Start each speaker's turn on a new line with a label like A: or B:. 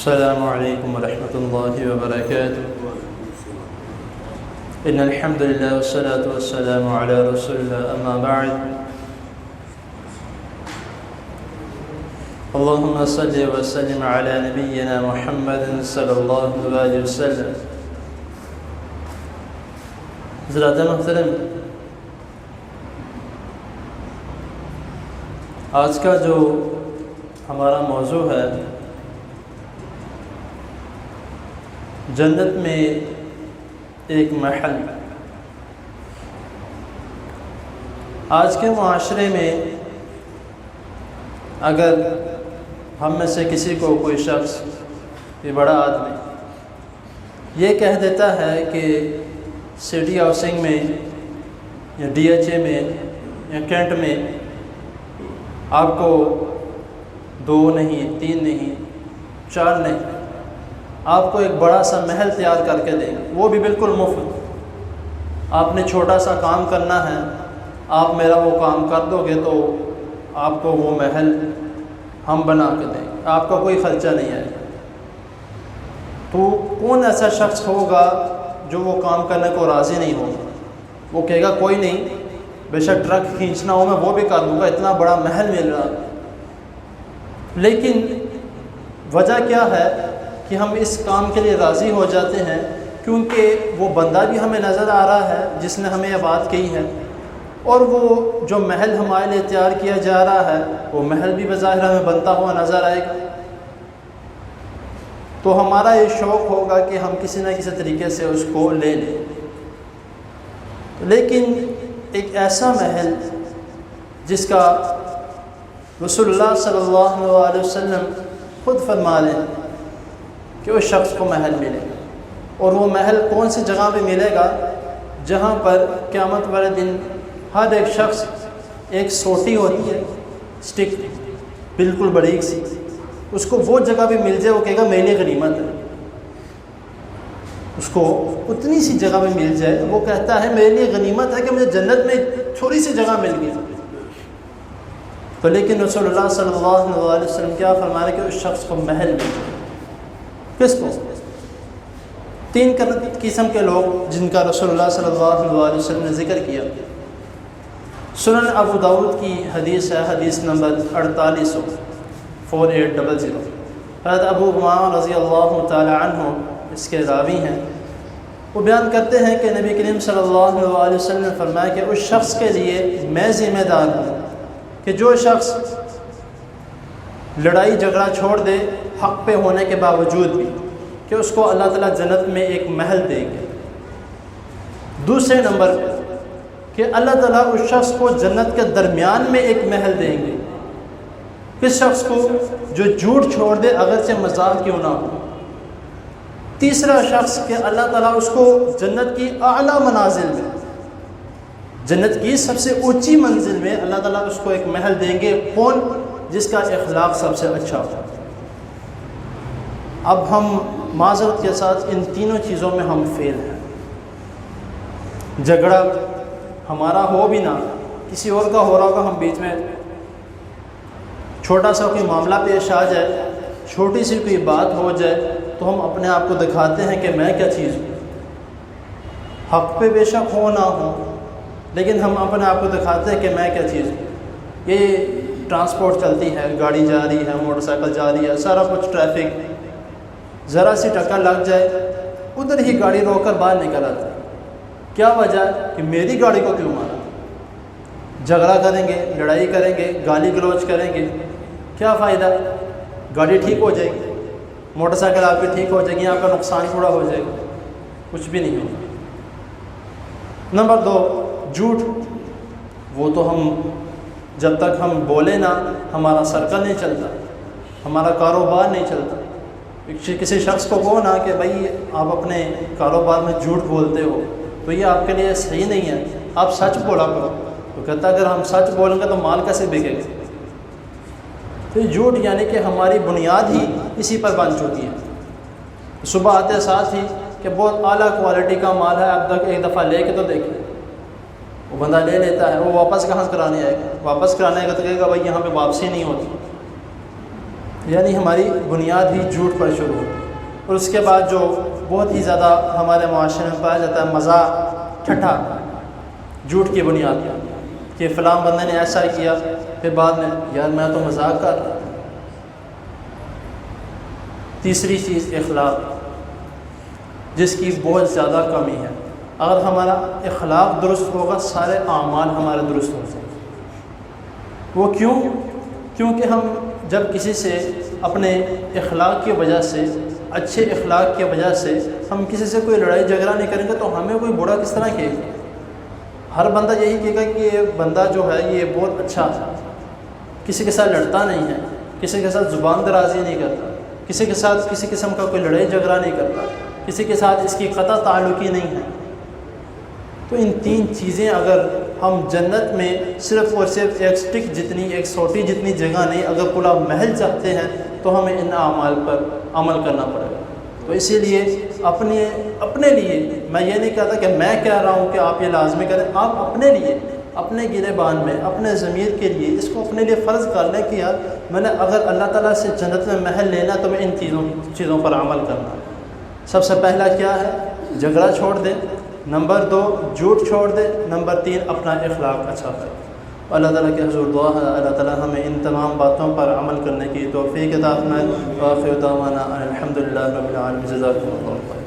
A: السلام علیکم ورحمۃ اللہ وبرکاتہ۔ ان الحمد للہ والصلاة والسلام علی رسول اللہ، اما بعد۔ اللہم صلی وسلم علی نبینا محمد صلی اللہ علیہ وسلم۔ حضرات محترم، آج کا جو ہمارا موضوع ہے، جنت میں ایک محل۔ آج کے معاشرے میں اگر ہم میں سے کسی کو کوئی شخص، یہ بڑا آدمی، یہ کہہ دیتا ہے کہ سٹی ہاؤسنگ میں یا ڈی ایچ اے میں یا کینٹ میں آپ کو 2 نہیں 3 نہیں 4 نہیں، آپ کو ایک بڑا سا محل تیار کر کے دیں گے، وہ بھی بالکل مفت۔ آپ نے چھوٹا سا کام کرنا ہے، آپ میرا وہ کام کر دو گے تو آپ کو وہ محل ہم بنا کے دیں گے، آپ کا کوئی خرچہ نہیں آئے گا۔ تو کون ایسا شخص ہوگا جو وہ کام کرنے کو راضی نہیں ہوگا؟ وہ کہے گا کوئی نہیں، بے شک ٹرک کھینچنا ہو میں وہ بھی کر دوں گا، اتنا بڑا محل مل رہا۔ لیکن وجہ کیا ہے کہ ہم اس کام کے لیے راضی ہو جاتے ہیں؟ کیونکہ وہ بندہ بھی ہمیں نظر آ رہا ہے جس نے ہمیں یہ بات کہی ہے، اور وہ جو محل ہمارے لیے تیار کیا جا رہا ہے وہ محل بھی بظاہر ہمیں بنتا ہوا نظر آئے گا۔ تو ہمارا یہ شوق ہوگا کہ ہم کسی نہ کسی طریقے سے اس کو لے لیں۔ لیکن ایک ایسا محل جس کا رسول اللہ صلی اللہ علیہ وسلم خود فرما لیں کہ اس شخص کو محل ملے گا، اور وہ محل کون سی جگہ پہ ملے گا؟ جہاں پر قیامت والے دن ہر ایک شخص ایک سوٹی ہوتی ہے، سٹک بالکل باریک سی، اس کو وہ جگہ پہ مل جائے، وہ کہے گا میری غنیمت ہے۔ اس کو اتنی سی جگہ پہ مل جائے، وہ کہتا ہے میرے لیے غنیمت ہے کہ مجھے جنت میں تھوڑی سی جگہ مل گئی۔ تو لیکن رسول اللہ صلی اللہ علیہ وسلم کیا فرما رہے کہ اس شخص کو محل مل جائے۔ کس کو؟ 3 قسم کے لوگ جن کا رسول اللہ صلی اللہ علیہ وسلم نے ذکر کیا۔ سنن ابو داؤد کی حدیث ہے، حدیث نمبر 4800 حضرت ابو امامہ رضی اللہ تعالی عنہ اس کے راوی ہیں۔ وہ بیان کرتے ہیں کہ نبی کریم صلی اللہ علیہ وسلم نے فرمایا کہ اس شخص کے لیے میں ذمہ دار ہوں کہ جو شخص لڑائی جھگڑا چھوڑ دے حق پہ ہونے کے باوجود بھی، کہ اس کو اللہ تعالیٰ جنت میں ایک محل دے گے۔ دوسرے نمبر پہ کہ اللہ تعالیٰ اس شخص کو جنت کے درمیان میں ایک محل دیں گے۔ کس شخص کو؟ جو جھوٹ چھوڑ دے اگرچہ مذاق کیوں نہ ہو۔ تیسرا شخص کہ اللہ تعالیٰ اس کو جنت کی اعلیٰ منازل میں، جنت کی سب سے اونچی منزل میں اللہ تعالیٰ اس کو ایک محل دیں گے۔ کون؟ جس کا اخلاق سب سے اچھا ہو۔ اب ہم معذرت کے ساتھ ان تینوں چیزوں میں ہم فیل ہیں۔ جھگڑا ہمارا ہو بھی نہ، کسی اور کا ہو رہا ہوگا، ہم بیچ میں چھوٹا سا کوئی معاملہ پیش آ جائے، چھوٹی سی کوئی بات ہو جائے تو ہم اپنے آپ کو دکھاتے ہیں کہ میں کیا چیز ہوں۔ حق پہ بے شک ہو نہ ہو، لیکن ہم اپنے آپ کو دکھاتے ہیں کہ میں کیا چیز ہوں۔ یہ ٹرانسپورٹ چلتی ہے، گاڑی جا رہی ہے، موٹر سائیکل جا رہی ہے، سارا کچھ ٹریفک، ذرا سی ٹکر لگ جائے ادھر ہی گاڑی روک کر باہر نکل آتی ہے۔ کیا وجہ کہ میری گاڑی کو کیوں مارا؟ جھگڑا کریں گے، لڑائی کریں گے، گالی گلوچ کریں گے، کیا فائدہ؟ گاڑی ٹھیک ہو جائے گی، موٹر سائیکل آپ کی ٹھیک ہو جائے گی، آپ کا نقصان تھوڑا ہو جائے گا، کچھ بھی نہیں ہوگا۔ نمبر 2 جھوٹ۔ وہ تو ہم جب تک ہم بولے نہ، ہمارا سرکل نہیں چلتا، ہمارا کاروبار نہیں چلتا۔ کسی شخص کو کہو نا کہ بھائی آپ اپنے کاروبار میں جھوٹ بولتے ہو تو یہ آپ کے لیے صحیح نہیں ہے، آپ سچ بولا کرو۔ تو کہتا اگر ہم سچ بولیں گے تو مال کیسے بکے گا؟ تو یہ جھوٹ یعنی کہ ہماری بنیاد ہی اسی پر بن چکی ہے۔ صبح آتے ساتھ ہی کہ بہت اعلیٰ کوالٹی کا مال ہے، اب تک ایک دفعہ لے کے تو دیکھیں۔ وہ بندہ لے لیتا ہے، وہ واپس کہاں سے کرانے آئے گا؟ واپس کرانے آئے گا تو کہے گا بھائی یہاں پہ واپسی نہیں ہوتی۔ یعنی ہماری بنیاد ہی جھوٹ پر شروع ہوتی ہے۔ اور اس کے بعد جو بہت ہی زیادہ ہمارے معاشرے میں پایا جاتا ہے مزاح، ٹھٹھا، جھوٹ کی بنیاد پر کہ فلاں بندے نے ایسا کیا، پھر بعد میں یار میں تو مذاق کر رہا۔ تیسری چیز اخلاق، جس کی بہت زیادہ کمی ہے۔ اگر ہمارا اخلاق درست ہوگا سارے اعمال ہمارے درست ہو جائیں گے۔ وہ کیوں؟ کیونکہ ہم جب کسی سے اپنے اخلاق کی وجہ سے، اچھے اخلاق کی وجہ سے ہم کسی سے کوئی لڑائی جھگڑا نہیں کریں گے تو ہمیں کوئی برا کس طرح کہے گا؟ ہر بندہ یہی کہے گا کہ یہ بندہ جو ہے یہ بہت اچھا ہے، کسی کے ساتھ لڑتا نہیں ہے، کسی کے ساتھ زبان درازی نہیں کرتا، کسی کے ساتھ کسی قسم کا کوئی لڑائی جھگڑا نہیں کرتا، کسی کے ساتھ اس کی قطع تعلقی نہیں ہے۔ تو ان تین چیزیں اگر ہم جنت میں صرف اور صرف ایک سٹک جتنی، ایک سوٹی جتنی جگہ نہیں، اگر پورا محل چاہتے ہیں تو ہمیں ان اعمال پر عمل کرنا پڑے گا۔ تو اسی لیے اپنے لیے میں یہ نہیں کہتا کہ میں کہہ رہا ہوں کہ آپ یہ لازمی کریں، آپ اپنے لیے، اپنے گریبان میں، اپنے ضمیر کے لیے اس کو اپنے لیے فرض کر لیں کہ یار میں نے اگر اللہ تعالیٰ سے جنت میں محل لینا تو میں ان چیزوں پر عمل کرنا۔ سب سے پہلا کیا ہے؟ جھگڑا چھوڑ دیں، نمبر 2 جھوٹ چھوڑ دیں، نمبر 3 اپنا اخلاق اچھا کریں۔ اللہ تعالیٰ کے حضور دعا ہے اللہ تعالیٰ ہمیں ان تمام باتوں پر عمل کرنے کی توفیق عطا فرمائے۔ وآخر دعوانا الحمد للہ رب العالمین۔ جزاکم اللہ خیر۔